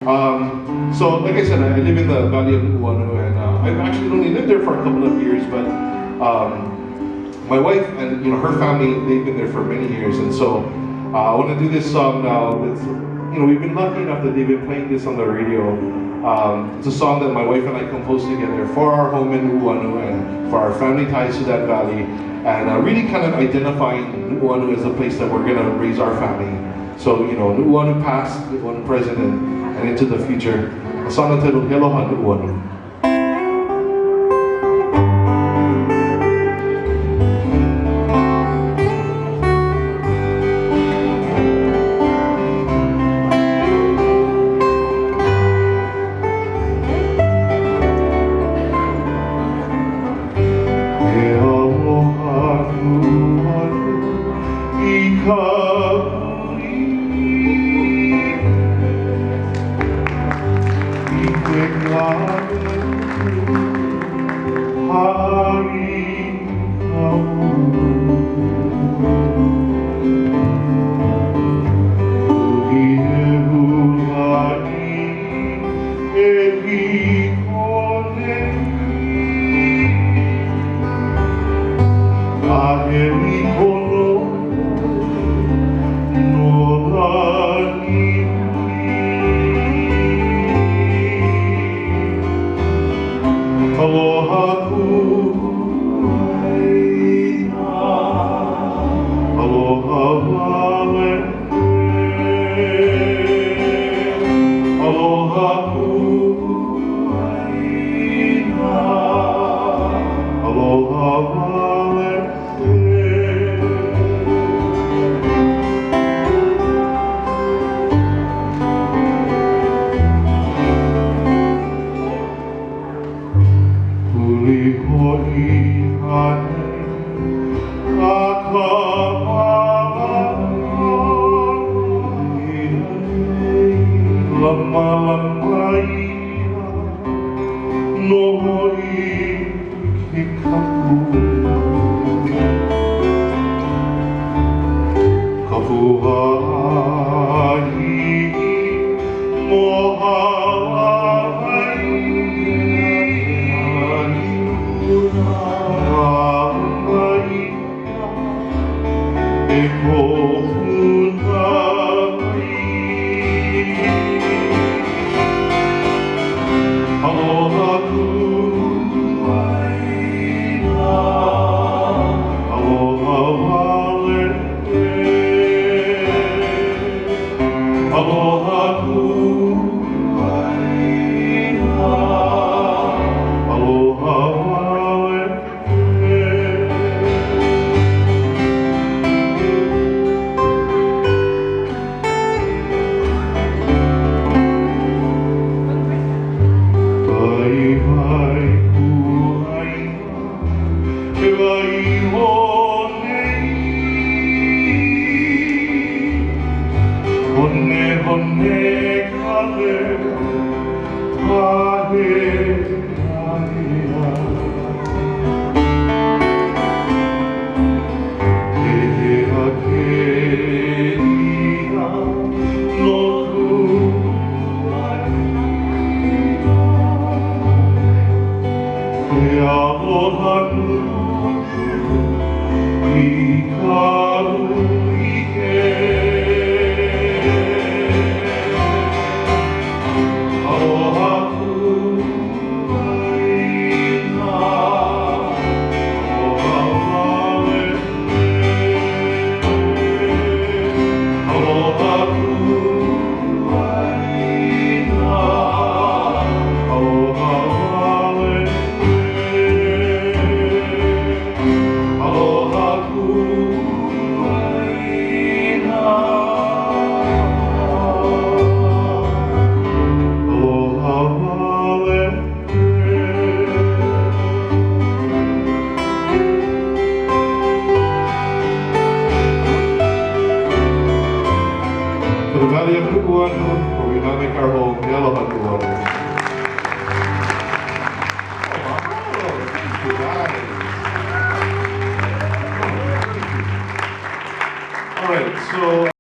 So like I said, I live in the Valley of Uanu, and I've actually only lived there for a couple of years, but my wife and her family, they've been there for many years, and so I want to do this song now. That's, we've been lucky enough that they've been playing this on the radio. It's a song that my wife and I composed together for our home in Uanu and for our family ties to that valley, and really kind of identifying Uanu as a place that we're gonna raise our family. So Uanu past, Uanu present, and into the future. A song entitled Aloha Nu. Aloha Nu, aloha wale, aloha Nu, aloha wale. To the Valley of Uanu, where we now make our home, Aloha Nu. Thank you guys. All right, so.